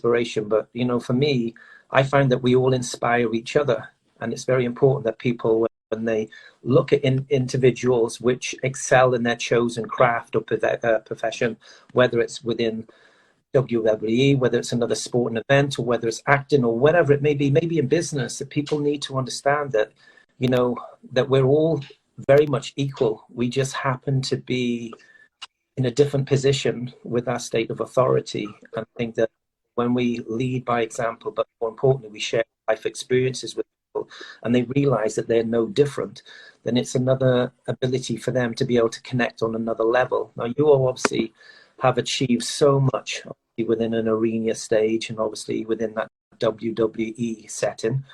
inspiration. But, you know, for me, I find that we all inspire each other. And it's very important that people, when they look at individuals which excel in their chosen craft or profession, whether it's within WWE, whether it's another sporting event, or whether it's acting, or whatever it may be, maybe in business, that people need to understand that, you know, that we're all very much equal. We just happen to be in a different position with our state of authority. And I think that when we lead by example, but more importantly, we share life experiences with people and they realize that they're no different, then it's another ability for them to be able to connect on another level. Now, you all obviously have achieved so much within an arena stage and obviously within that WWE setting.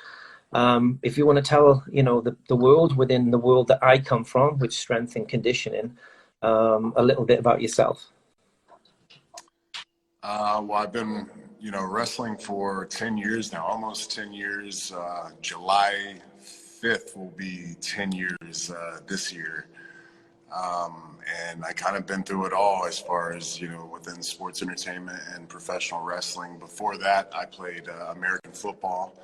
If you want to tell, you know, the world within the world that I come from, with strength and conditioning, a little bit about yourself. Well, I've been, you know, wrestling for 10 years now, almost 10 years. July 5th will be 10 years this year. And I kind of been through it all as far as, you know, within sports entertainment and professional wrestling. Before that, I played American football.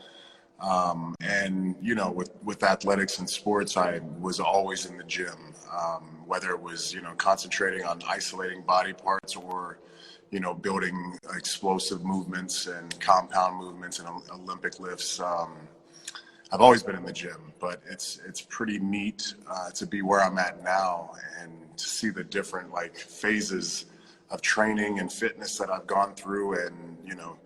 And, you know, with athletics and sports, I was always in the gym, whether it was, you know, concentrating on isolating body parts or, you know, building explosive movements and compound movements and Olympic lifts. I've always been in the gym, but it's pretty neat to be where I'm at now and to see the different like phases of training and fitness that I've gone through, and, you know,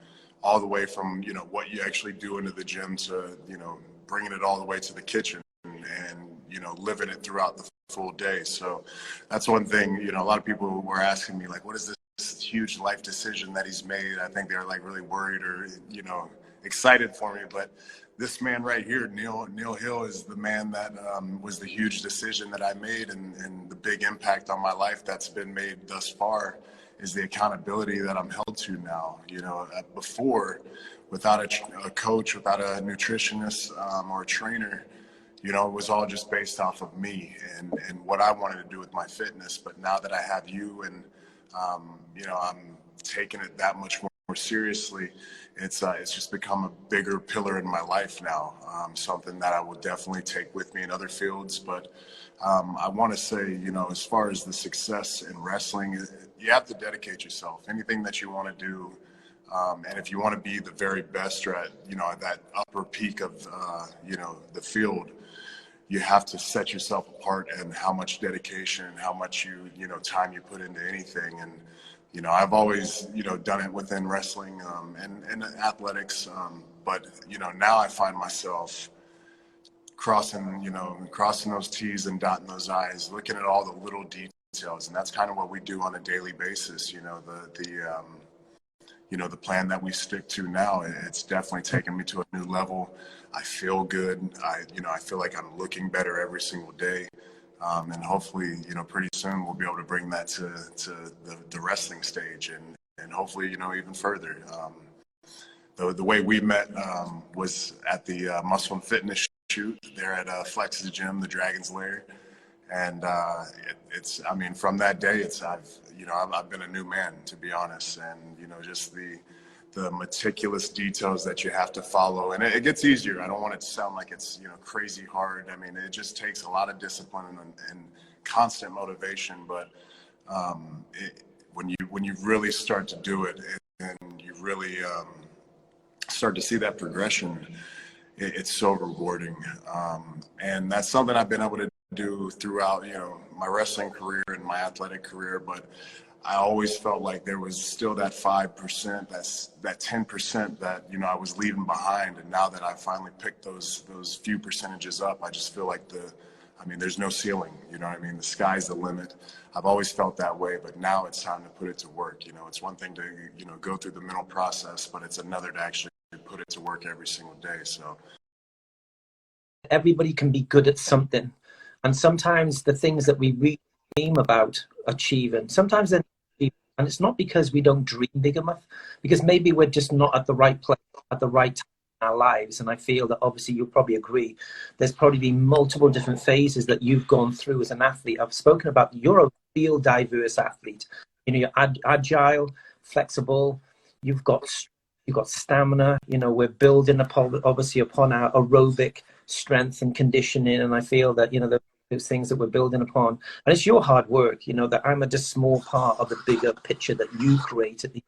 all the way from, you know, what you actually do into the gym to, you know, bringing it all the way to the kitchen and, you know, living it throughout the full day. So that's one thing, you know, a lot of people were asking me, like, what is this huge life decision that he's made? I think they're like really worried or, you know, excited for me. But this man right here, Neil Hill, is the man that was the huge decision that I made, and the big impact on my life that's been made thus far is the accountability that I'm held to now. You know, before, without a coach, without a nutritionist or a trainer, you know, it was all just based off of me and what I wanted to do with my fitness. But now that I have you and, you know, I'm taking it that much more seriously, it's just become a bigger pillar in my life now, something that I will definitely take with me in other fields. But I want to say, you know, as far as the success in wrestling, you have to dedicate yourself. Anything that you want to do, and if you want to be the very best or at, you know, at that upper peak of, you know, the field, you have to set yourself apart and how much dedication, how much you know, time you put into anything. And, you know, I've always, you know, done it within wrestling and athletics. But, you know, now I find myself crossing those T's and dotting those I's, looking at all the little details. And that's kind of what we do on a daily basis. You know, you know, the plan that we stick to now, it's definitely taken me to a new level. I feel good. You know, I feel like I'm looking better every single day. And hopefully, you know, pretty soon we'll be able to bring that to the wrestling stage and hopefully, you know, even further. The way we met was at the Muscle and Fitness shoot there at Flex's gym, the Dragon's Lair. And it's, I mean, from that day, I've been a new man, to be honest. And, you know, just the meticulous details that you have to follow. And it gets easier. I don't want it to sound like it's, you know, crazy hard. I mean, it just takes a lot of discipline and constant motivation. But when you really start to do it and you really start to see that progression, it's so rewarding. And that's something I've been able to do throughout, you know, my wrestling career and my athletic career. But I always felt like there was still that 5%, that 10% that, you know, I was leaving behind. And now that I finally picked those few percentages up, I just feel like there's no ceiling, you know what I mean? The sky's the limit. I've always felt that way, but now it's time to put it to work. You know, it's one thing to, you know, go through the mental process, but it's another to actually put it to work every single day. So everybody can be good at something. And sometimes the things that we really dream about achieving, sometimes they're not achieved. And it's not because we don't dream big enough, because maybe we're just not at the right place at the right time in our lives. And I feel that obviously you'll probably agree, there's probably been multiple different phases that you've gone through as an athlete. I've spoken about, you're a real diverse athlete. You know, you're agile, flexible, you've got you've got stamina. You know, we're building upon, obviously, upon our aerobic strength and conditioning. And I feel that, you know, those things that we're building upon, and it's your hard work, you know, that I'm just a small part of the bigger picture that you created.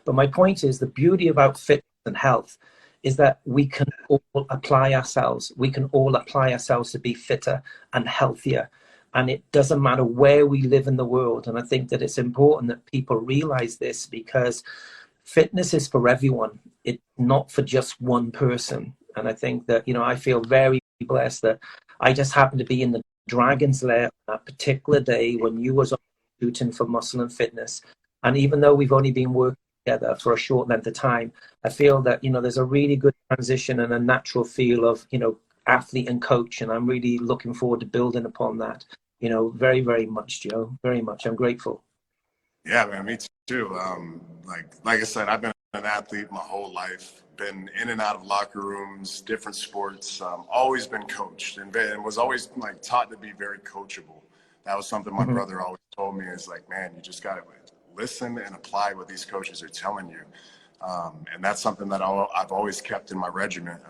But my point is, the beauty about fitness and health is that we can all apply ourselves. We can all apply ourselves to be fitter and healthier. And it doesn't matter where we live in the world. And I think that it's important that people realize this, because fitness is for everyone. It's not for just one person. And I think that, you know, I feel very blessed that I just happened to be in the Dragon's Lair on that particular day when you was shooting for Muscle and Fitness. And even though we've only been working together for a short length of time, I feel that, you know, there's a really good transition and a natural feel of, you know, athlete and coach. And I'm really looking forward to building upon that, you know, very, very much, Joe. Very much. I'm grateful. Yeah, man, me too. Like I said, I've been an athlete my whole life, been in and out of locker rooms, different sports, always been coached and was always like taught to be very coachable. That was something my brother always told me, is like, man, you just got to listen and apply what these coaches are telling you. And that's something that I've always kept in my regiment.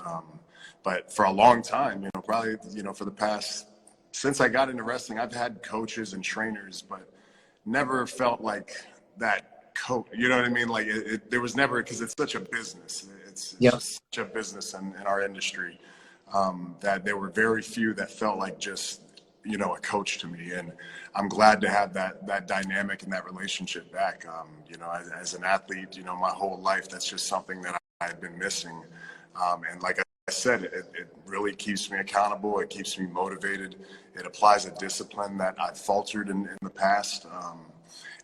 But for a long time, you know, probably, you know, for the past, since I got into wrestling, I've had coaches and trainers, but never felt like that coach, you know what I mean? Like there was never, because it's such a business. It's Yeah. just such a business in our industry, that there were very few that felt like just, you know, a coach to me. And I'm glad to have that dynamic and that relationship back. You know, as an athlete, you know, my whole life, that's just something that I've been missing. And like I said, it really keeps me accountable. It keeps me motivated. It applies a discipline that I've faltered in the past.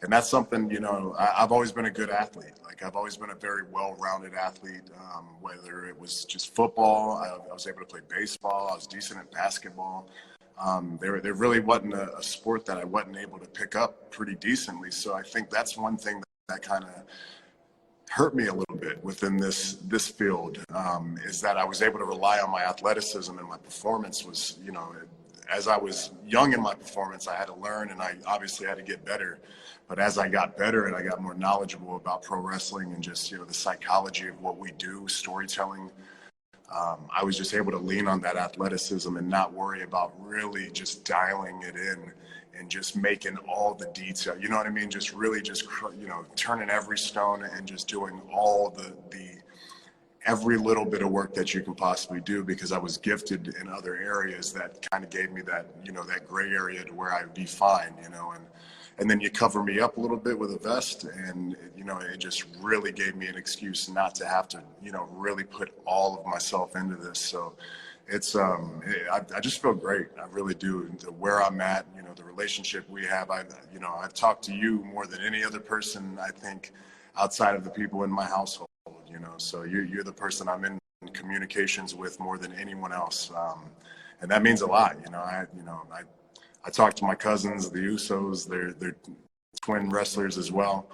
And that's something, you know, I've always been a good athlete. Like, I've always been a very well-rounded athlete, whether it was just football, I was able to play baseball, I was decent at basketball. There really wasn't a sport that I wasn't able to pick up pretty decently. So I think that's one thing that kind of hurt me a little bit within this field, is that I was able to rely on my athleticism, and my performance was, you know, as I was young in my performance, I had to learn, and I obviously had to get better. But as I got better and I got more knowledgeable about pro wrestling and just, you know, the psychology of what we do, storytelling, I was just able to lean on that athleticism and not worry about really just dialing it in and just making all the detail, you know what I mean? Just really just, you know, turning every stone and just doing all the every little bit of work that you can possibly do, because I was gifted in other areas that kind of gave me that, you know, that gray area to where I'd be fine, you know, and then you cover me up a little bit with a vest, and, you know, it just really gave me an excuse not to have to, you know, really put all of myself into this. So it's, I just feel great. I really do. Where I'm at, you know, the relationship we have, you know, I've talked to you more than any other person, I think, outside of the people in my household, you know, so you're the person I'm in communications with more than anyone else. And that means a lot, you know. I talk to my cousins, the Usos, they're twin wrestlers as well,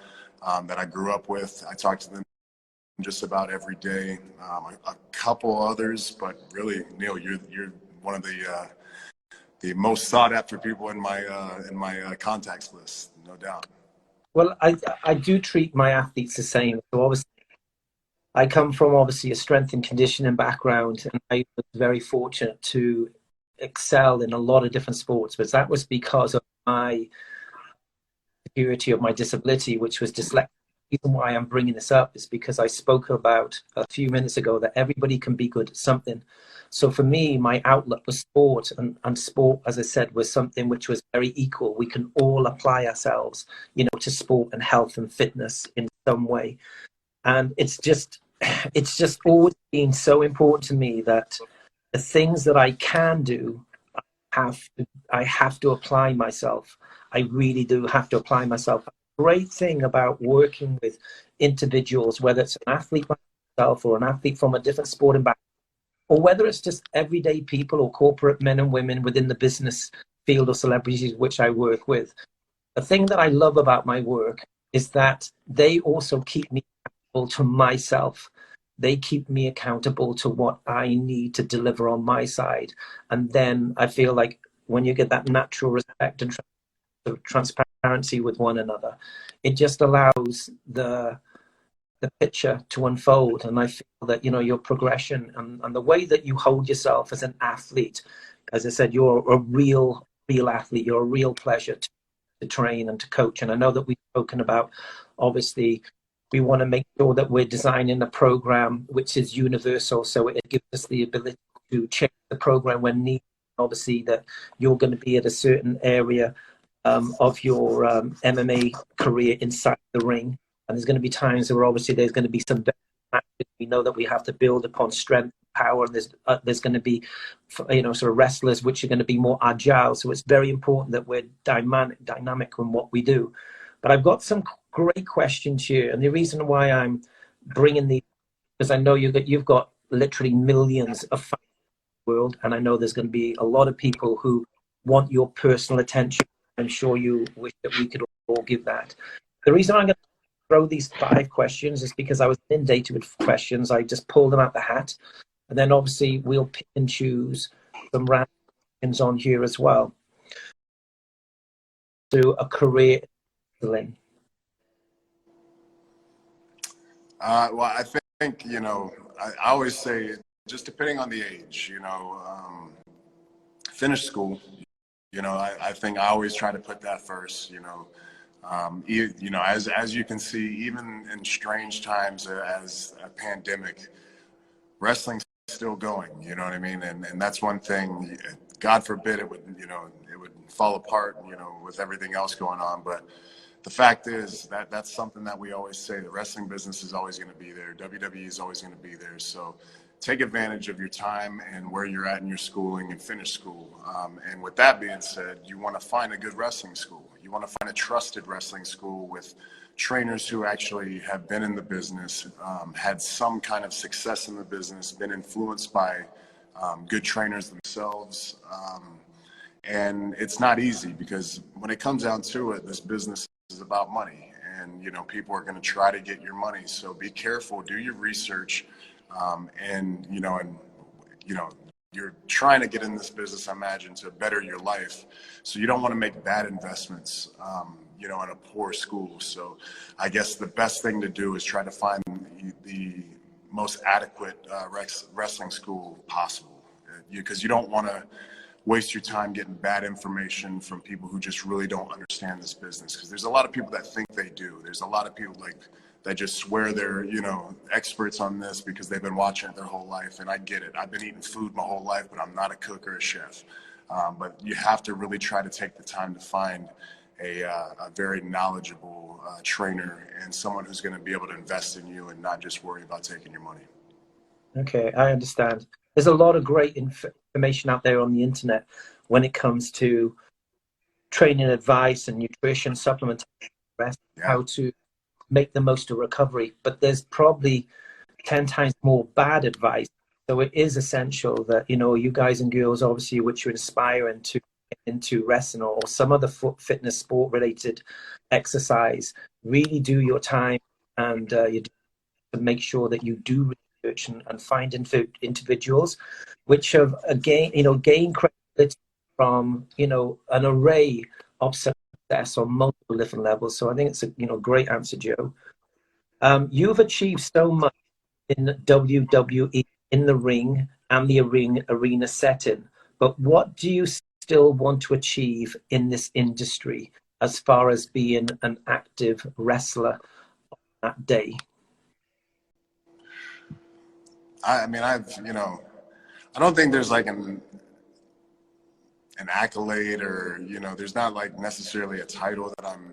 that I grew up with. I talk to them just about every day. A couple others, but really, Neil, you're one of the most sought after people in my contacts list, no doubt. Well, I do treat my athletes the same. So obviously, I come from obviously a strength and conditioning background, and I was very fortunate to excel in a lot of different sports. But that was because of my severity of my disability, which was dyslexia. The reason why I'm bringing this up is because I spoke about a few minutes ago that everybody can be good at something. So for me, my outlet was sport, and sport, as I said, was something which was very equal. We can all apply ourselves, you know, to sport and health and fitness in some way. And it's just always been so important to me that the things that I can do, I have to apply myself. I really do have to apply myself. The great thing about working with individuals, whether it's an athlete like myself or an athlete from a different sporting background, or whether it's just everyday people or corporate men and women within the business field or celebrities which I work with, the thing that I love about my work is that they also keep me accountable to myself. They keep me accountable to what I need to deliver on my side. And then I feel like when you get that natural respect and transparency with one another, it just allows the picture to unfold. And I feel that, your progression and the way that you hold yourself as an athlete, as I said, you're a real athlete. You're a real pleasure to train and to coach. And I know that we've spoken about, obviously, we want to make sure that we're designing a program which is universal. So it gives us the ability to change the program when needed. Obviously, that you're going to be at a certain area of your MMA career inside the ring. And there's going to be times where obviously there's going to be some matches. We know that we have to build upon strength, power. And there's going to be, sort of wrestlers which are going to be more agile. So it's very important that we're dynamic in what we do. But I've got some great questions here, and the reason why I'm bringing these, because I know you've got literally millions of fans in the world, and I know there's going to be a lot of people who want your personal attention. I'm sure you wish that we could all give that. The reason I'm going to throw these 5 questions is because I was inundated with questions. I just pulled them out the hat, and then obviously we'll pick and choose some random questions on here as well. To a career in wrestling. Well, I think, I always say, just depending on the age, finish school. I think I always try to put that first, as you can see, even in strange times as a pandemic, wrestling's still going, you know what I mean? And that's one thing, God forbid it would, it would fall apart, with everything else going on. But the fact is that's something that we always say, the wrestling business is always going to be there. WWE is always going to be there. So take advantage of your time and where you're at in your schooling and finish school. And with that being said, you want to find a good wrestling school. You want to find a trusted wrestling school with trainers who actually have been in the business, had some kind of success in the business, been influenced by good trainers themselves. And it's not easy, because when it comes down to it, this business is about money, and people are going to try to get your money. So be careful, do your research, and you're trying to get in this business, I imagine, to better your life. So you don't want to make bad investments, in a poor school. So I guess the best thing to do is try to find the most adequate wrestling school possible, because you don't want to waste your time getting bad information from people who just really don't understand this business. Because there's a lot of people that think they do. There's a lot of people that just swear they're, experts on this because they've been watching it their whole life. And I get it. I've been eating food my whole life, but I'm not a cook or a chef. But you have to really try to take the time to find a very knowledgeable trainer and someone who's going to be able to invest in you and not just worry about taking your money. Okay, I understand. There's a lot of great information out there on the internet when it comes to training advice and nutrition, supplementation, how to make the most of recovery. But there's probably 10 times more bad advice. So it is essential that, you guys and girls, obviously, which are inspiring to get into wrestling or some other fitness sport related exercise, really do your time, and you do to make sure that you do research and find individuals which have gained credibility from an array of success on multiple different levels. So I think it's a great answer, Joe. You've achieved so much in WWE, in the ring and the arena setting, but what do you still want to achieve in this industry as far as being an active wrestler on that day? I mean, I don't think there's like an accolade, or there's not like necessarily a title that I'm,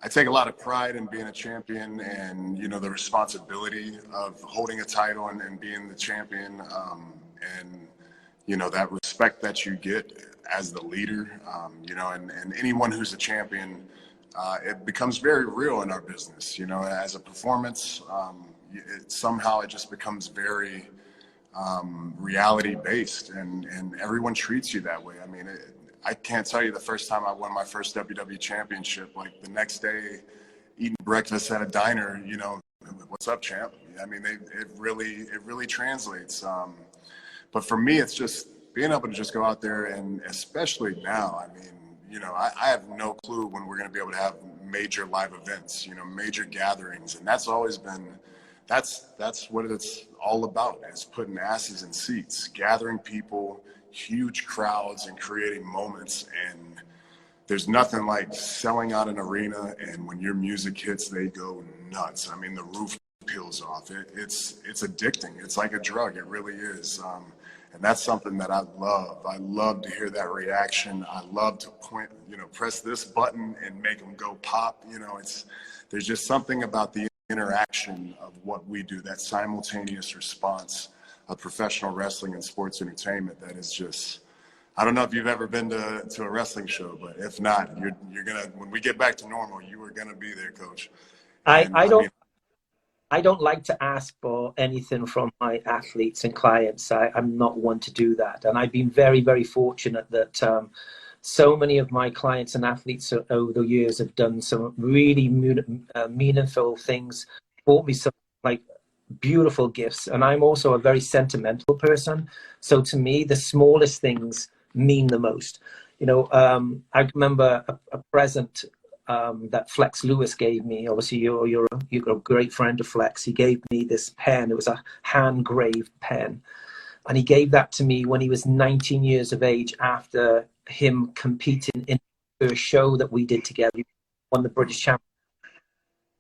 I take a lot of pride in being a champion, and the responsibility of holding a title and being the champion, and that respect that you get as the leader, and anyone who's a champion, it becomes very real in our business. As a performance, somehow it just becomes very reality based, and everyone treats you that way. I mean, I can't tell you the first time I won my first WWE championship, like the next day eating breakfast at a diner, what's up, champ? I mean, it really translates. But for me, it's just being able to just go out there, and especially now, I mean, I have no clue when we're going to be able to have major live events, you know, major gatherings. And that's always been, that's what it's all about, is putting asses in seats, gathering people, huge crowds, and creating moments. And there's nothing like selling out an arena, and when your music hits, they go nuts. I mean, the roof peels off. It's addicting. It's like a drug. It really is. And that's something that I love. I love to hear that reaction. I love to point, you know, press this button and make them go pop. You know, there's just something about the interaction of what we do, that simultaneous response of professional wrestling and sports entertainment, that is just, I don't know if you've ever been to a wrestling show, but if not, you're gonna, when we get back to normal, you are gonna be there, Coach. I, And I I don't mean, I don't like to ask for anything from my athletes and clients. I'm not one to do that. And I've been very, very fortunate that so many of my clients and athletes over the years have done some really meaningful things, bought me some like beautiful gifts. And I'm also a very sentimental person. So to me, the smallest things mean the most. You know, I remember a present that Flex Lewis gave me. Obviously, you're a great friend of Flex. He gave me this pen. It was a hand-graved pen, and he gave that to me when he was 19 years of age, after him competing in the show that we did together. He won the British Championship,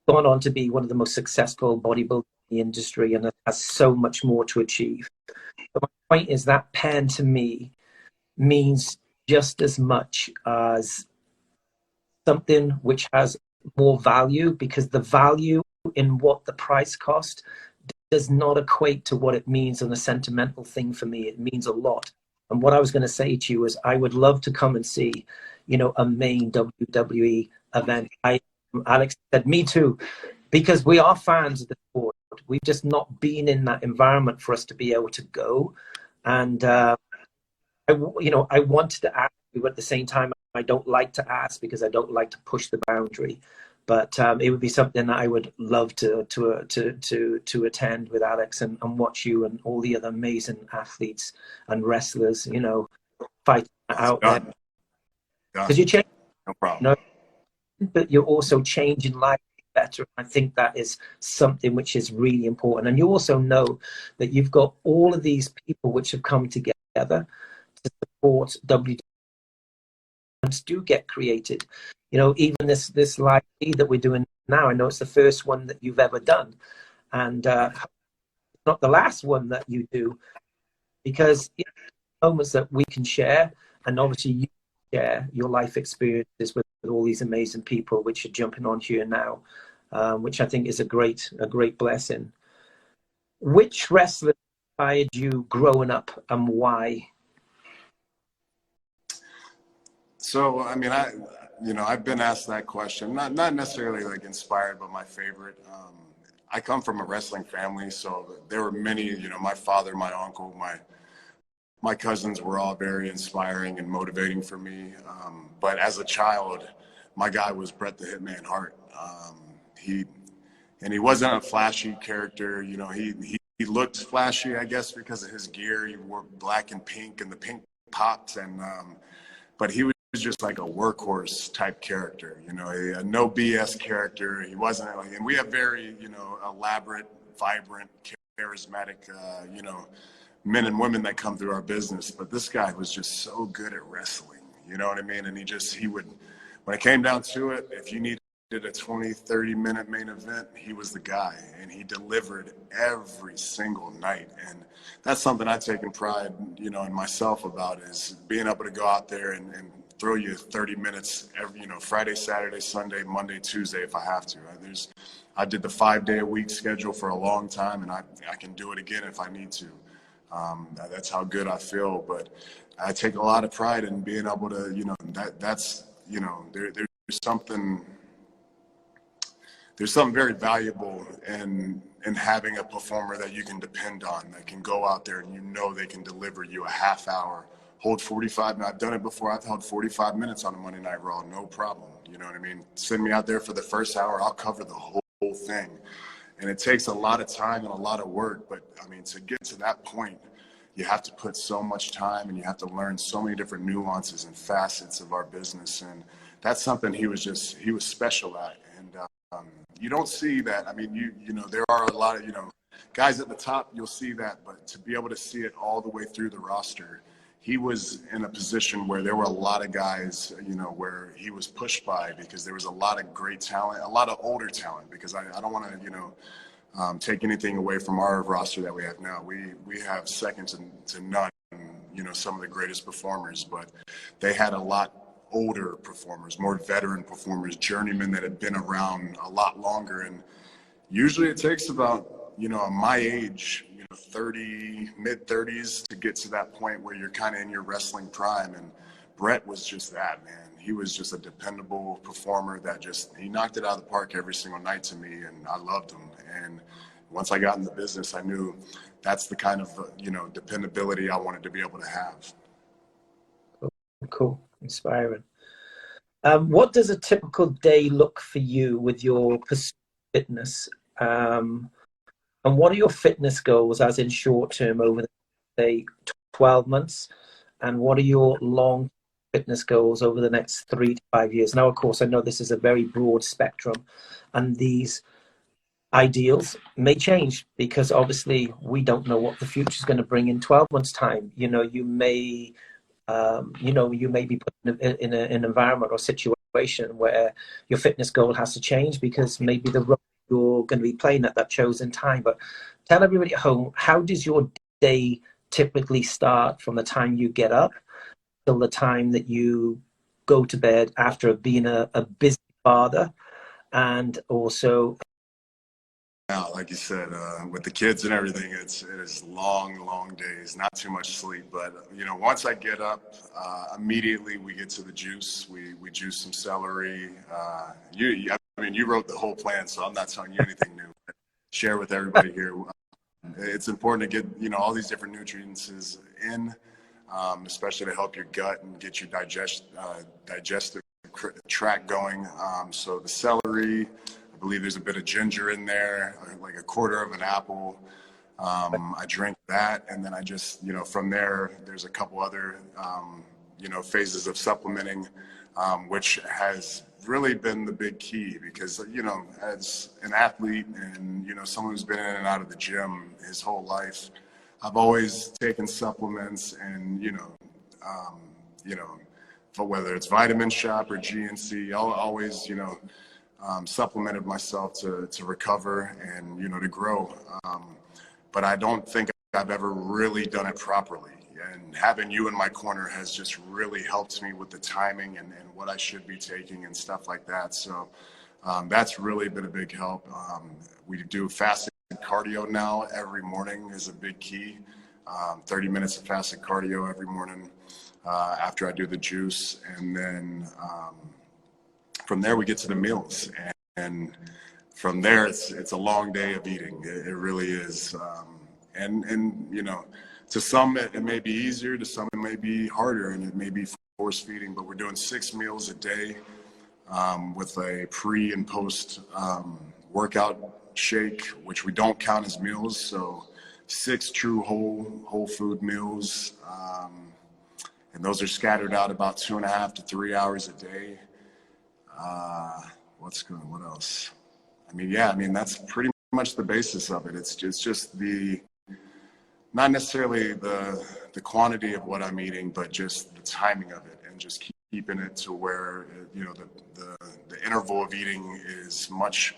gone on to be one of the most successful bodybuilders in the industry, and has so much more to achieve. But my point is that pen to me means just as much as something which has more value, because the value in what the price cost does not equate to what it means on a sentimental thing for me. It means a lot. And what I was going to say to you is I would love to come and see, you know, a main WWE event. Alex said, me too, because we are fans of the sport. We've just not been in that environment for us to be able to go. And, I wanted to ask you, but at the same time, I don't like to ask because I don't like to push the boundary. But it would be something that I would love to attend with Alex, and watch you and all the other amazing athletes and wrestlers, you know, fight out there. done, Because you change, no you problem. know, but you're also changing life better. I think that is something which is really important. And you also know that you've got all of these people which have come together to support WWE do get created. You know, even this live feed that we're doing now, I know it's the first one that you've ever done, and not the last one that you do, because moments that we can share, and obviously you share your life experiences with all these amazing people which are jumping on here now, which I think is a great blessing. Which wrestler inspired you growing up, and why? So, I mean, I've been asked that question, not necessarily like inspired, but my favorite. I come from a wrestling family, so there were many, you know, my father, my uncle, my cousins were all very inspiring and motivating for me. But as a child, my guy was Bret the Hitman Hart. He he wasn't a flashy character, you know. He looked flashy, I guess, because of his gear. He wore black and pink, and the pink popped, and but he was just like a workhorse type character, you know, a no BS character. He wasn't like, and we have very, you know, elaborate, vibrant, charismatic, you know, men and women that come through our business. But this guy was just so good at wrestling, you know what I mean? And he would, when it came down to it, if you needed a 20-30 minute main event, he was the guy, and he delivered every single night. And that's something I've taken pride, you know, in myself about, is being able to go out there and throw you 30 minutes every, you know, Friday, Saturday, Sunday, Monday, Tuesday, if I have to. I did the 5-day-a-week schedule for a long time, and I can do it again if I need to. That's how good I feel. But I take a lot of pride in being able to, you know, that's, you know, there's something very valuable in having a performer that you can depend on, that can go out there and you know they can deliver you a half hour, hold 45. And I've done it before. I've held 45 minutes on a Monday Night Raw, no problem. You know what I mean? Send me out there for the first hour, I'll cover the whole thing. And it takes a lot of time and a lot of work. But I mean, to get to that point, you have to put so much time, and you have to learn so many different nuances and facets of our business. And that's something he was special at. And you don't see that. I mean, you know, there are a lot of, you know, guys at the top, you'll see that, but to be able to see it all the way through the roster, he was in a position where there were a lot of guys, you know, where he was pushed by, because there was a lot of great talent, a lot of older talent, because I don't want to, you know, take anything away from our roster that we have now. We have second to none, you know, some of the greatest performers, but they had a lot older performers, more veteran performers, journeymen that had been around a lot longer. And usually it takes about, you know, my age, you know, 30, mid 30s to get to that point where you're kind of in your wrestling prime. And Brett was just that, man. He was just a dependable performer that he knocked it out of the park every single night to me, and I loved him. And once I got in the business, I knew that's the kind of, you know, dependability I wanted to be able to have. Cool. Inspiring. What does a typical day look for you with your pursuit of fitness? And what are your fitness goals, as in short term, over the, say, 12 months? And what are your long fitness goals over the next 3 to 5 years? Now, of course, I know this is a very broad spectrum, and these ideals may change, because obviously we don't know what the future is going to bring in 12 months' time. You know, you may be put in an environment or situation where your fitness goal has to change, because maybe the role you're going to be playing at that chosen time. But tell everybody at home, how does your day typically start from the time you get up till the time that you go to bed, after being a busy father and also... Now, like you said, with the kids and everything, it is long days, not too much sleep. But, you know, once I get up, immediately we get to the juice. We juice some celery. You wrote the whole plan, so I'm not telling you anything new. Share with everybody here. It's important to get, you know, all these different nutrients in, especially to help your gut and get your digestive tract going. So the celery, I believe there's a bit of ginger in there, like a quarter of an apple. I drink that, and then I just, you know, from there's a couple other, you know, phases of supplementing, which has really been the big key, because, you know, as an athlete and, you know, someone who's been in and out of the gym his whole life, I've always taken supplements, and, you know, for whether it's Vitamin Shop or GNC, I'll always, you know, supplemented myself to recover and, you know, to grow. But I don't think I've ever really done it properly. And having you in my corner has just really helped me with the timing and what I should be taking and stuff like that. So that's really been a big help. We do fasted cardio now every morning is a big key. 30 minutes of fasted cardio every morning after I do the juice. And then from there we get to the meals, and from there it's a long day of eating. It really is. And you know, to some it may be easier, to some it may be harder, and it may be force feeding, but we're doing 6 meals a day with a pre and post workout shake, which we don't count as meals. So 6 true whole food meals, and those are scattered out about 2.5 to 3 hours a day. What else? That's pretty much the basis of it. It's just not necessarily the quantity of what I'm eating, but just the timing of it, and just keeping it to where, you know, the interval of eating is much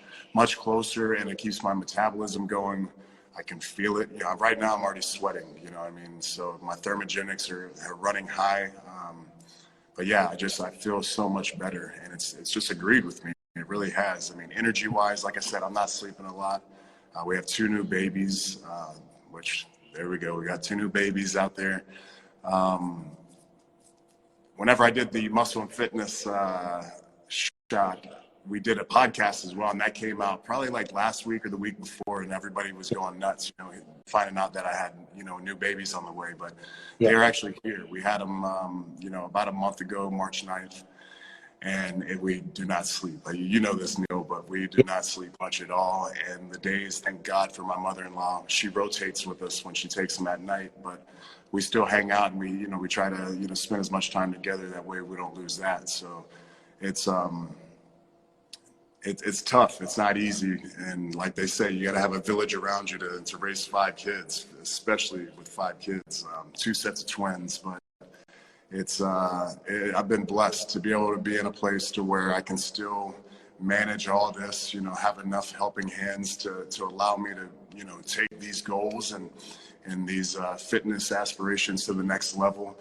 closer, and it keeps my metabolism going. I can feel it. You know, right now I'm already sweating, you know what I mean? So my thermogenics are running high. But yeah, I feel so much better, and it's just agreed with me. It really has. I mean, energy-wise, like I said, I'm not sleeping a lot. We have 2 new babies, which, there we go. We got 2 new babies out there. Whenever I did the Muscle and Fitness shot, we did a podcast as well, and that came out probably like last week or the week before, and everybody was going nuts, you know, finding out that I had, you know, new babies on the way. But yeah, they're actually here. We had them, you know, about a month ago, March 9th, and we do not sleep. You know this, Neil, but we do not sleep much at all. And the days, thank God for my mother-in-law. She rotates with us when she takes them at night, but we still hang out, and we try to, you know, spend as much time together. That way we don't lose that. So it's it's tough. It's not easy. And like they say, you got to have a village around you to raise 5 kids, especially with 5 kids, 2 sets of twins. But I've been blessed to be able to be in a place to where I can still manage all this, have enough helping hands to allow me to, take these goals and these fitness aspirations to the next level.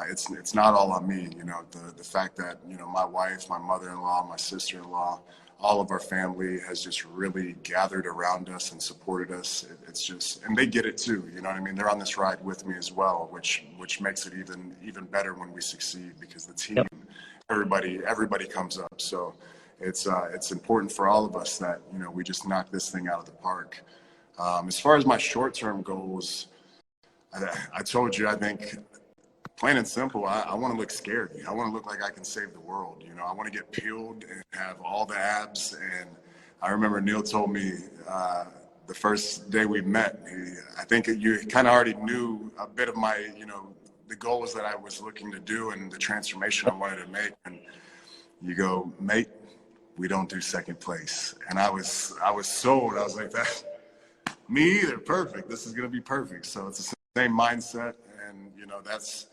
It's not all on me, the fact that, my wife, my mother-in-law, my sister-in-law, all of our family has just really gathered around us and supported us. It's just, and they get it too, you know what I mean? They're on this ride with me as well, which makes it even better when we succeed, because the team, everybody comes up. So it's important for all of us that, we just knock this thing out of the park. As far as my short-term goals, I told you, I think, plain and simple, I want to look scary. I want to look like I can save the world. I want to get peeled and have all the abs. And I remember Neil told me the first day we met, I think you kind of already knew a bit of my, the goals that I was looking to do and the transformation I wanted to make. And you go, mate, we don't do second place. And I was sold. I was like, that, me either. Perfect. This is going to be perfect. So it's the same mindset. And, that's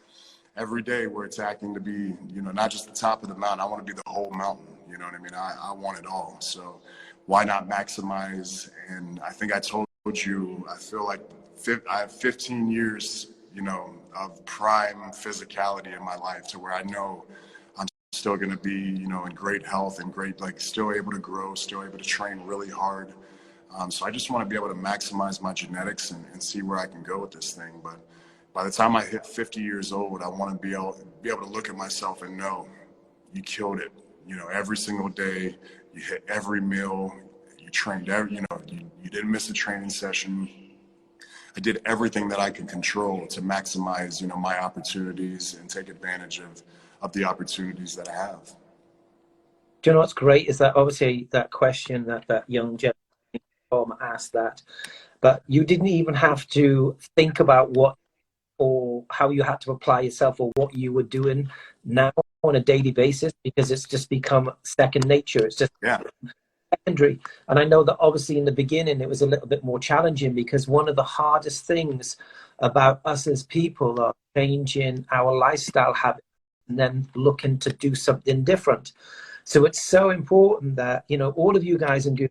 every day we're attacking to be, not just the top of the mountain. I want to be the whole mountain. You know what I mean? I want it all. So why not maximize? And I think I told you, I feel like I have 15 years, of prime physicality in my life, to where I know I'm still going to be, in great health and great, still able to grow, still able to train really hard. So I just want to be able to maximize my genetics and see where I can go with this thing. But by the time I hit 50 years old, I want to be able to look at myself and know you killed it. Every single day, you hit every meal, you trained you didn't miss a training session. I did everything that I could control to maximize, my opportunities and take advantage of the opportunities that I have. Do you know what's great is that obviously that question that young gentleman asked that, but you didn't even have to think about what or how you had to apply yourself or what you were doing now on a daily basis, because it's just become second nature. It's just secondary. And I know that obviously in the beginning it was a little bit more challenging, because one of the hardest things about us as people are changing our lifestyle habits and then looking to do something different. So it's so important that, all of you guys and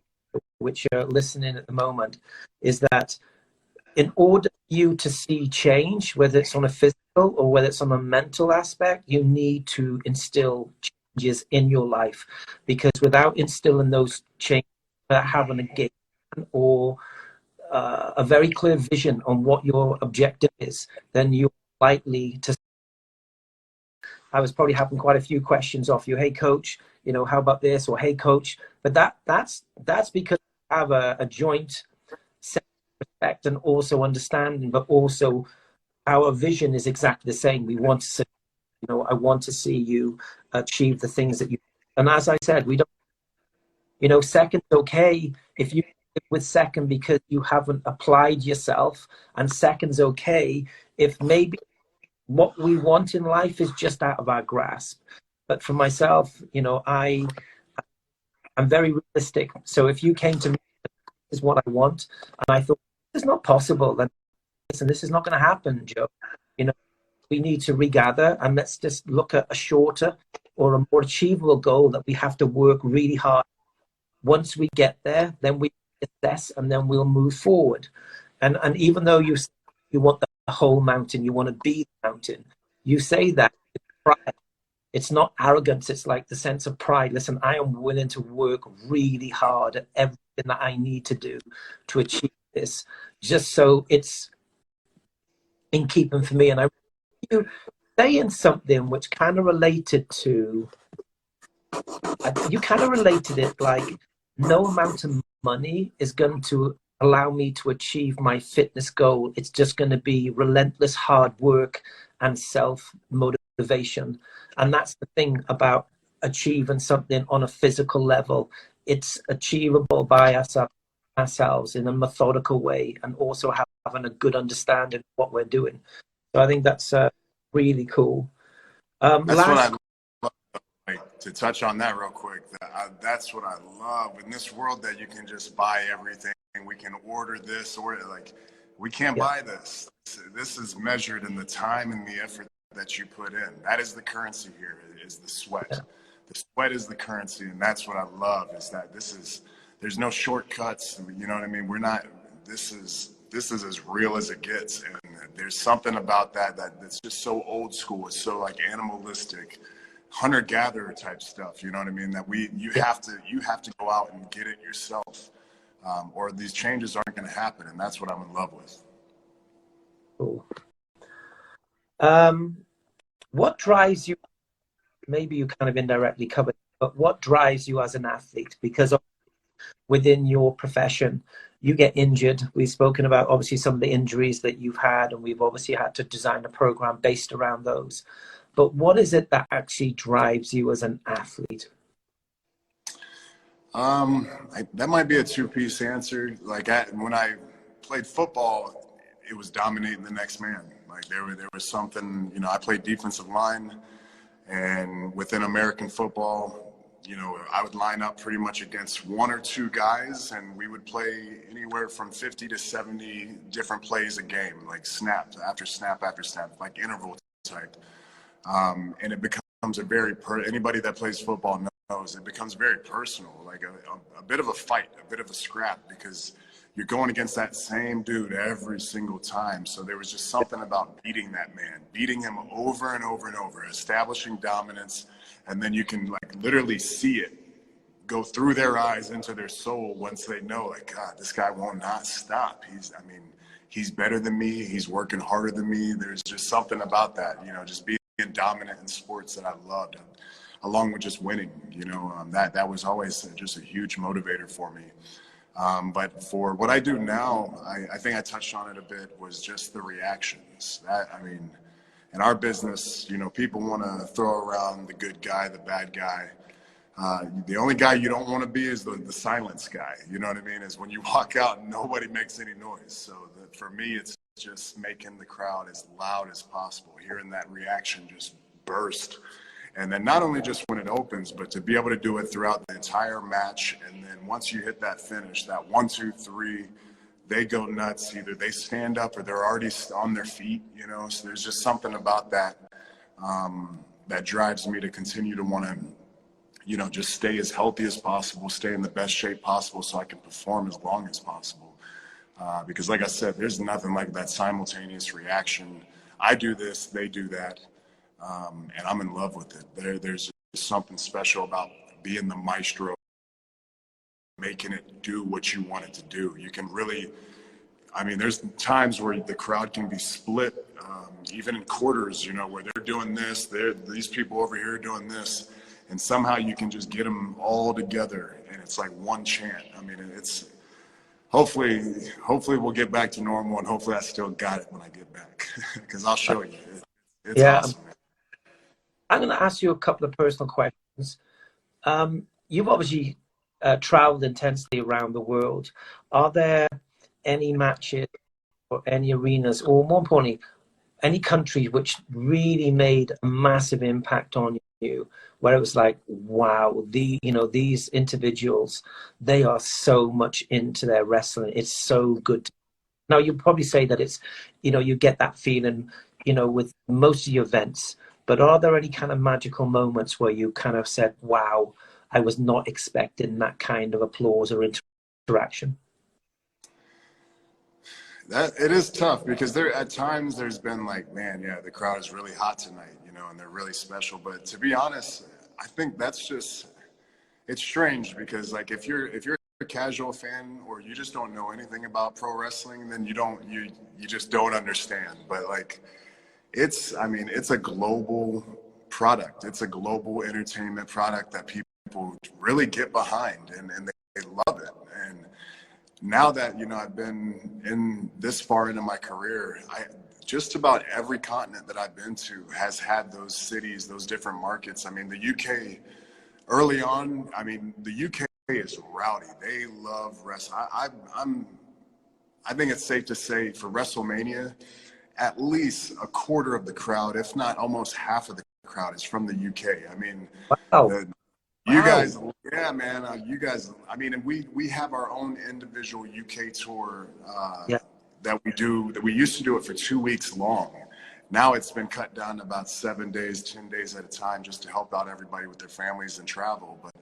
which are listening at the moment, is that in order for you to see change, whether it's on a physical or whether it's on a mental aspect, you need to instill changes in your life. Because without instilling those changes, without having a game or a very clear vision on what your objective is, then you're likely to. I was probably having quite a few questions off you. Hey, coach, how about this? Or hey, coach. But that's because you have a joint set of respect and also understanding, but also our vision is exactly the same. We want to see, I want to see you achieve the things that you. And as I said, we don't, second's okay if you live with second because you haven't applied yourself, and second's okay if maybe what we want in life is just out of our grasp. But for myself, I'm very realistic. So if you came to me, this is what I want, and I thought, this is not possible, then listen, this is not going to happen, Joe. We need to regather and let's just look at a shorter or a more achievable goal that we have to work really hard. Once we get there, then we assess and then we'll move forward. And even though you want the whole mountain, you want to be the mountain, you say that with pride. It's not arrogance. It's like the sense of pride. Listen, I am willing to work really hard at everything that I need to do to achieve this, just so it's in keeping for me. And I you saying something which kind of related to, you kind of related it like, no amount of money is going to allow me to achieve my fitness goal. It's just going to be relentless hard work and self-motivation. And that's the thing about achieving something on a physical level. It's achievable by ourselves in a methodical way, and also having a good understanding of what we're doing. So I think that's really cool. That's what I love. to touch on that real quick, that's what I love in this world, that you can just buy everything. We can order this, or like, we can't buy this. This is measured in the time and the effort that you put in. That is the currency here, is the sweat. The sweat is the currency, and that's what I love, is that there's no shortcuts. You know what I mean? This is as real as it gets, and there's something about that's just so old school. It's so like animalistic, hunter-gatherer type stuff. You know what I mean? That you have to go out and get it yourself, or these changes aren't going to happen, and that's what I'm in love with. Cool. What drives you? Maybe you kind of indirectly covered, but what drives you as an athlete? Because within your profession, you get injured. We've spoken about obviously some of the injuries that you've had, and we've obviously had to design a program based around those. But what is it that actually drives you as an athlete? That might be a two-piece answer. Like when I played football, it was dominating the next man. Like there was something, you know, I played defensive line, and within American football, you know, I would line up pretty much against one or two guys, and we would play anywhere from 50 to 70 different plays a game, like snap after snap after snap, like interval type. And it becomes anybody that plays football knows it becomes very personal, like a bit of a fight, a bit of a scrap, because you're going against that same dude every single time. So there was just something about beating that man, beating him over and over and over, establishing dominance. And then you can like literally see it go through their eyes into their soul once they know, like, God, this guy won't not stop. He's better than me. He's working harder than me. There's just something about that, you know, just being dominant in sports that I loved, along with just winning. You know, that was always just a huge motivator for me. But for what I do now, I think I touched on it a bit, was just the reactions. In our business, you know, people want to throw around the good guy, the bad guy. The only guy you don't want to be is the silence guy. You know what I mean? Is when you walk out and nobody makes any noise. So for me, it's just making the crowd as loud as possible, hearing that reaction just burst. And then not only just when it opens, but to be able to do it throughout the entire match. And then once you hit that finish, that 1, 2, 3, they go nuts. Either they stand up or they're already on their feet, you know. So there's just something about that that drives me to continue to want to, you know, just stay as healthy as possible, stay in the best shape possible, so I can perform as long as possible. Because like I said, there's nothing like that simultaneous reaction. I do this, they do that, and I'm in love with it. There's just something special about being the maestro, making it do what you want it to do. You can really, there's times where the crowd can be split, even in quarters, you know, where they're doing this, these people over here are doing this, and somehow you can just get them all together, and it's like one chant. It's hopefully we'll get back to normal, and hopefully I still got it when I get back, because I'll show you. It's awesome, man. I'm going to ask you a couple of personal questions. You've obviously traveled intensely around the world. Are there any matches or any arenas, or more importantly, any countries which really made a massive impact on you, where it was like, wow, these individuals, they are so much into their wrestling. It's so good. Now, you'd probably say that it's, you get that feeling, with most of your events, but are there any kind of magical moments where you kind of said, wow, I was not expecting that kind of applause or interaction? It is tough, because at times there's been like, man, yeah, the crowd is really hot tonight, and they're really special. But to be honest, I think that's just, it's strange, because like if you're a casual fan, or you just don't know anything about pro wrestling, then you just don't understand. But like, it's a global product. It's a global entertainment product that people really get behind, and they love it. And now that, I've been in this far into my career, just about every continent that I've been to has had those cities, those different markets. The UK, early on, the UK is rowdy. They love wrestling. I think it's safe to say, for WrestleMania, at least a quarter of the crowd, if not almost half of the crowd is from the UK. I mean, Wow. the, you Wow. guys, yeah, man, you guys, I mean, and we have our own individual UK tour Yeah. that we used to do it for 2 weeks long. Now it's been cut down to about 7 days, 10 days at a time, just to help out everybody with their families and travel. But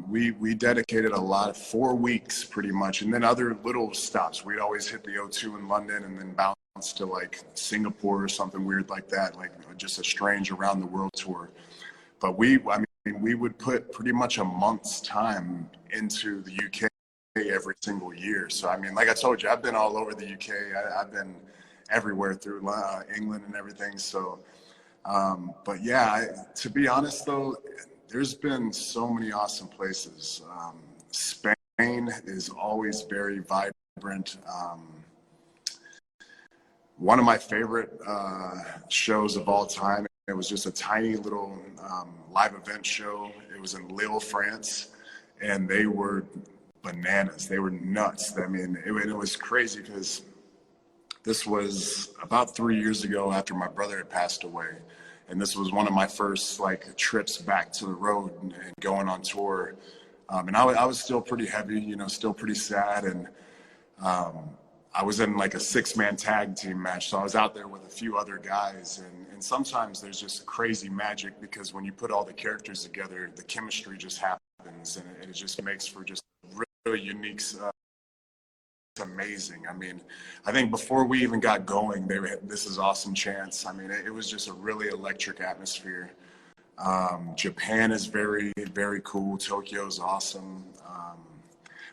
we dedicated a lot of 4 weeks pretty much, and then other little stops. We'd always hit the O2 in London and then bounce to like Singapore or something weird like that, like just a strange around the world tour. But I mean, we would put pretty much a month's time into the UK every single year. So I mean, like I told you, I've been all over the UK. I've been everywhere through England and everything. So but yeah, to be honest though, there's been so many awesome places. Spain is always very vibrant. One of my favorite shows of all time, it was just a tiny little live event show. It was in Lille, France, and they were bananas. They were nuts. I mean, it was crazy because this was about 3 years ago after my brother had passed away. And this was one of my first like trips back to the road and going on tour. And I was still pretty heavy, you know, still pretty sad. And I was in like a 6-man tag team match. So I was out there with a few other guys. And sometimes there's just crazy magic because when you put all the characters together, the chemistry just happens and it just makes for just really unique it's amazing. I mean, I think before we even got going, this is awesome chance. I mean, it was just a really electric atmosphere. Japan is very, very cool. Tokyo is awesome.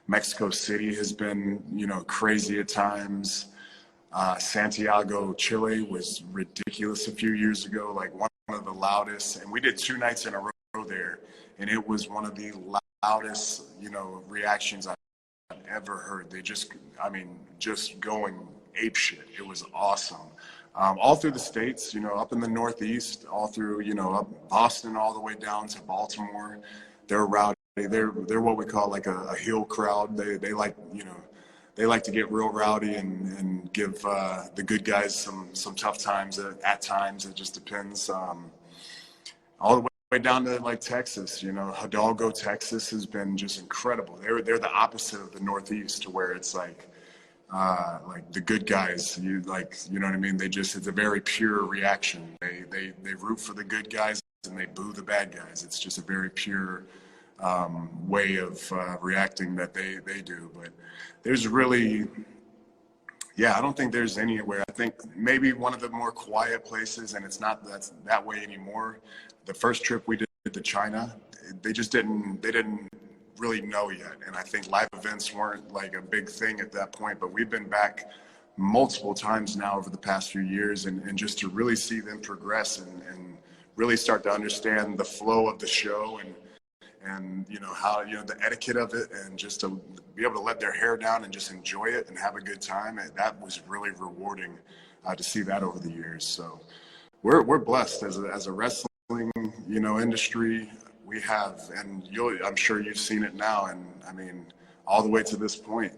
Mexico City has been, you know, crazy at times. Santiago, Chile was ridiculous a few years ago, like one of the loudest. And we did 2 nights in a row there, and it was one of the loudest, you know, reactions I've ever heard. They just, I mean, just going ape shit. It was awesome. All through the States, you know, up in the Northeast, all through, you know, up Boston, all the way down to Baltimore. They're rowdy. They're what we call like a hill crowd. They like, you know, they like to get real rowdy and give the good guys some tough times at times. It just depends. All the way down to like Texas, you know, Hidalgo, Texas has been just incredible. They're the opposite of the Northeast, to where it's like the good guys, you know what I mean? It's a very pure reaction. They root for the good guys and they boo the bad guys. It's just a very pure way of reacting that they do. But there's really, yeah, I don't think there's anywhere. I think maybe one of the more quiet places, and it's not that way anymore. The first trip we did to China, they didn't really know yet. And I think live events weren't like a big thing at that point, but we've been back multiple times now over the past few years, and just to really see them progress and really start to understand the flow of the show and you know how, you know, the etiquette of it, and just to be able to let their hair down and just enjoy it and have a good time. And that was really rewarding to see that over the years. So we're blessed as a wrestling, you know, industry. We have, and I'm sure you've seen it now, and I mean, all the way to this point,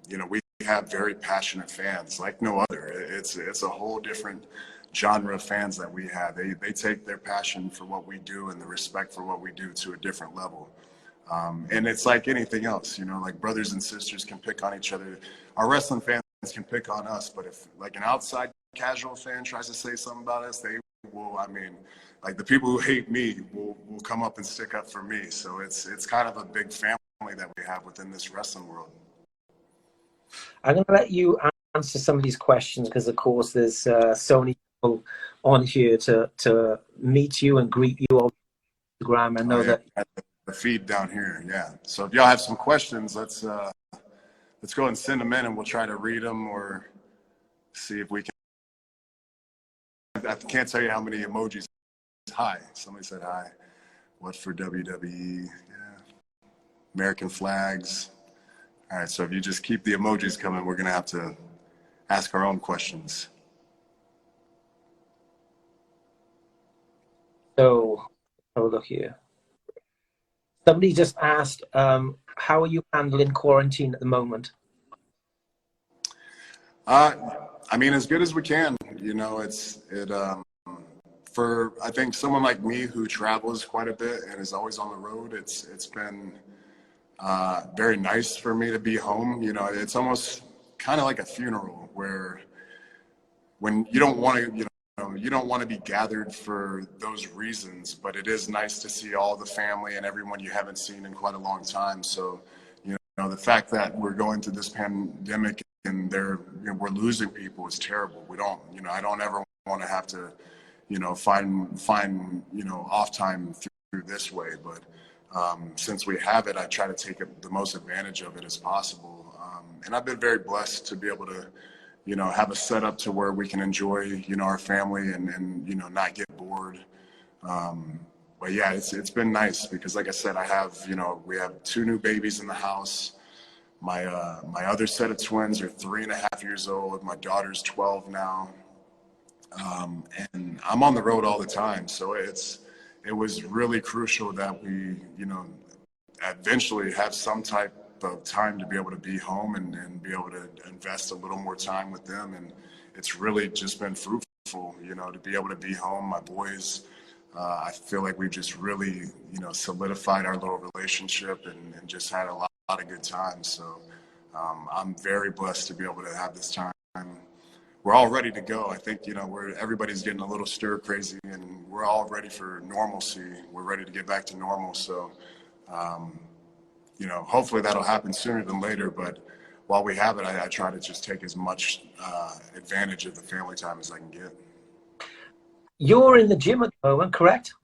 you know, we have very passionate fans like no other. It's a whole different genre of fans that we have. They take their passion for what we do and the respect for what we do to a different level. And it's like anything else, you know, like brothers and sisters can pick on each other. Our wrestling fans can pick on us, but if like an outside casual fan tries to say something about us, they will, I mean, like the people who hate me will come up and stick up for me. So it's kind of a big family that we have within this wrestling world. I'm going to let you answer some of these questions because, of course, there's so many people on here to meet you and greet you on Instagram. I know that the feed down here, yeah. So if y'all have some questions, let's go ahead and send them in, and we'll try to read them or see if we can. I can't tell you how many emojis. Hi, somebody said hi. What for WWE? Yeah. American flags. All right, so if you just keep the emojis coming, we're gonna have to ask our own questions. So, have a look here. Somebody just asked, how are you handling quarantine at the moment? I mean, as good as we can. You know, for I think someone like me who travels quite a bit and is always on the road, it's been very nice for me to be home. You know, it's almost kind of like a funeral where when you don't want to, you don't want to be gathered for those reasons, but it is nice to see all the family and everyone you haven't seen in quite a long time. So, the fact that we're going through this pandemic and we're losing people is terrible. We don't, I don't ever want to have to, find off time through this way. But since we have it, I try to take the most advantage of it as possible. And I've been very blessed to be able to, have a setup to where we can enjoy, our family and not get bored. But yeah, it's been nice because, like I said, we have 2 new babies in the house. My other set of twins are 3.5 years old. My daughter's 12 now. And I'm on the road all the time. So it was really crucial that we, eventually have some type of time to be able to be home and be able to invest a little more time with them. And it's really just been fruitful, to be able to be home. My boys, I feel like we've just really, solidified our little relationship and just had a lot of good times. So I'm very blessed to be able to have this time. We're all ready to go. I think, everybody's getting a little stir crazy and we're all ready for normalcy. We're ready to get back to normal. So, hopefully that'll happen sooner than later. But while we have it, I try to just take as much advantage of the family time as I can get. You're in the gym at the moment, correct?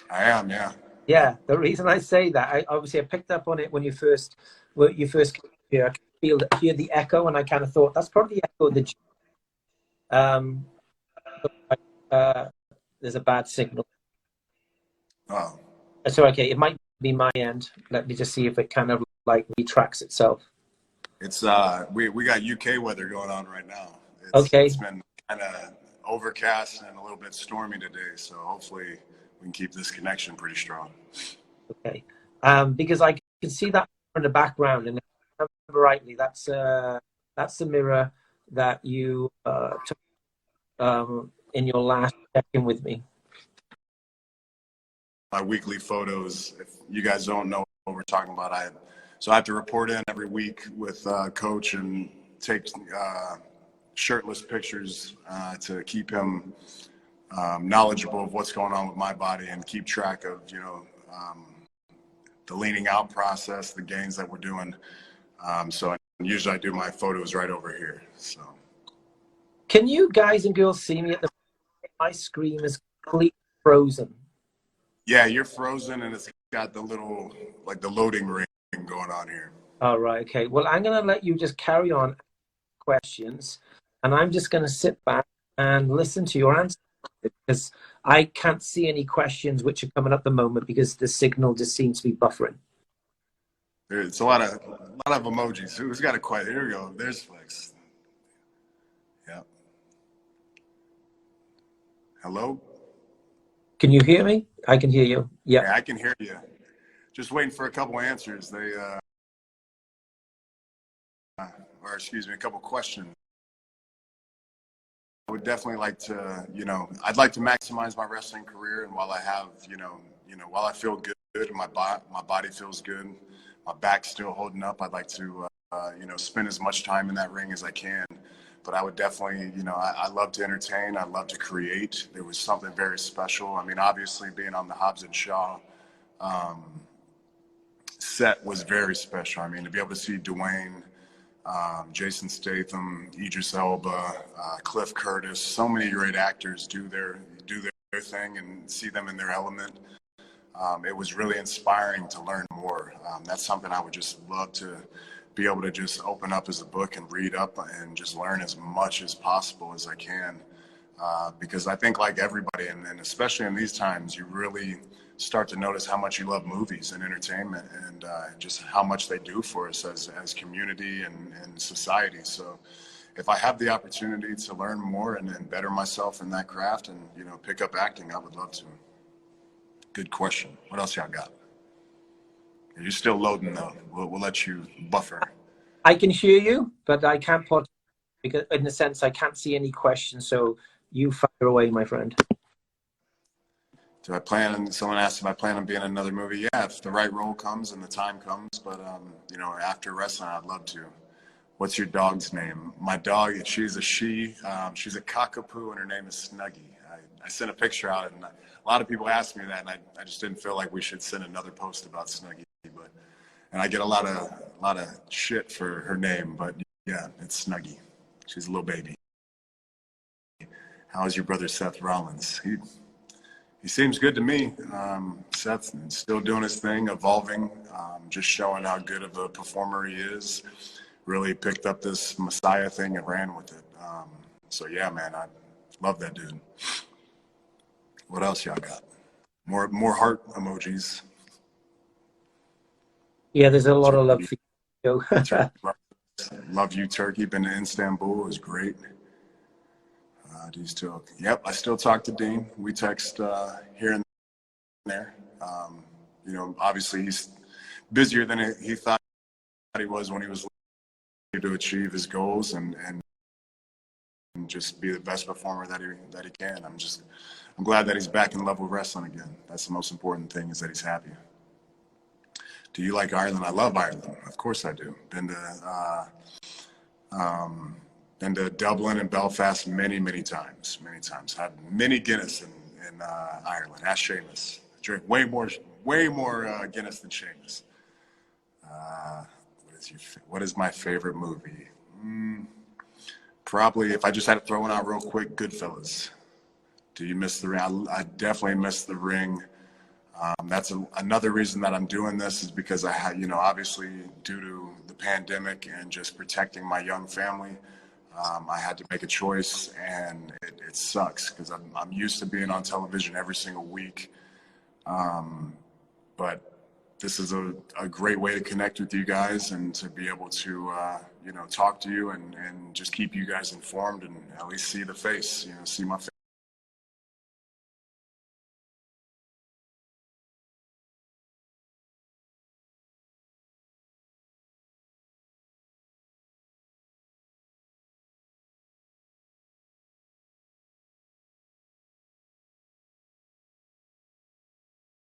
I am, yeah. Yeah. The reason I say that, I picked up on it when you first came here. I could hear the echo, and I kind of thought that's probably the echo of the gym. There's a bad signal. Oh. So okay, it might be my end. Let me just see if it kind of like retracts itself. It's we got UK weather going on right now. Okay. It's been kind of overcast and a little bit stormy today, so hopefully we can keep this connection pretty strong. Okay. Because I can see that in the background, and if I remember rightly, that's the mirror that you took in your last check-in with me. My weekly photos, if you guys don't know what we're talking about, I have to report in every week with coach and take shirtless pictures to keep him knowledgeable of what's going on with my body and keep track of the leaning out process, the gains that we're doing. So usually I do my photos right over here. So can you guys and girls see me at the my screen is completely frozen? Yeah, you're frozen and it's got the little, like the loading ring going on here. All right, okay. Well, I'm going to let you just carry on questions, and I'm just going to sit back and listen to your answers because I can't see any questions which are coming up at the moment because the signal just seems to be buffering. It's a lot of emojis. Who's got a question? Here we go. There's Flex. Yeah. Hello? Can you hear me? I can hear you. Yeah. Yeah, I can hear you. Just waiting for a couple answers. A couple questions. I would definitely like to, I'd like to maximize my wrestling career. And while I have, while I feel good and my body feels good, my back's still holding up, I'd like to, spend as much time in that ring as I can. But I would definitely, I love to entertain. I love to create. There was something very special. I mean, obviously being on the Hobbs and Shaw set was very special. I mean, to be able to see Dwayne, Jason Statham, Idris Elba, Cliff Curtis, so many great actors do their thing and see them in their element. It was really inspiring to learn more. That's something I would just love to be able to just open up as a book and read up and just learn as much as possible as I can. Because I think like everybody, and especially in these times, you really start to notice how much you love movies and entertainment and just how much they do for us as community and society. So if I have the opportunity to learn more and better myself in that craft and, pick up acting, I would love to. Good question. What else y'all got? You're still loading though. We'll let you buffer. I can hear you, but I can't put, because in a sense, I can't see any questions. So you fire away, my friend. Someone asked if I plan on being in another movie. Yeah, if the right role comes and the time comes. But, you know, after wrestling, I'd love to. What's your dog's name? My dog, she's a she. She's a cockapoo, and her name is Snuggie. I sent a picture out, and a lot of people asked me that, and I just didn't feel like we should send another post about Snuggie. And I get a lot of shit for her name, but yeah, it's Snuggie. She's a little baby. How's your brother Seth Rollins? He seems good to me. Seth's still doing his thing, evolving, just showing how good of a performer he is. Really picked up this Messiah thing and ran with it. So yeah, man, I love that dude. What else y'all got? More heart emojis. Yeah, there's a lot of love for you. Love you, Turkey. Been to Istanbul. It was great. Do you still? Yep, I still talk to Dean. We text here and there. You know, obviously he's busier than he thought he was when he was to achieve his goals and just be the best performer that he can. I'm glad that he's back in level wrestling again. That's the most important thing, is that he's happy. Do you like Ireland? I love Ireland. Of course I do. Been to Dublin and Belfast many times. Had many Guinness in Ireland. Ask Seamus. Drink way more Guinness than Seamus. What is my favorite movie? Probably, if I just had to throw one out real quick, Goodfellas. Do you miss the ring? I definitely miss the ring. That's another reason that I'm doing this, is because I had, you know, obviously due to the pandemic and just protecting my young family, I had to make a choice, and it sucks because I'm used to being on television every single week. But this is a great way to connect with you guys and to be able to, you know, talk to you and just keep you guys informed and at least see the face, you know, see my face.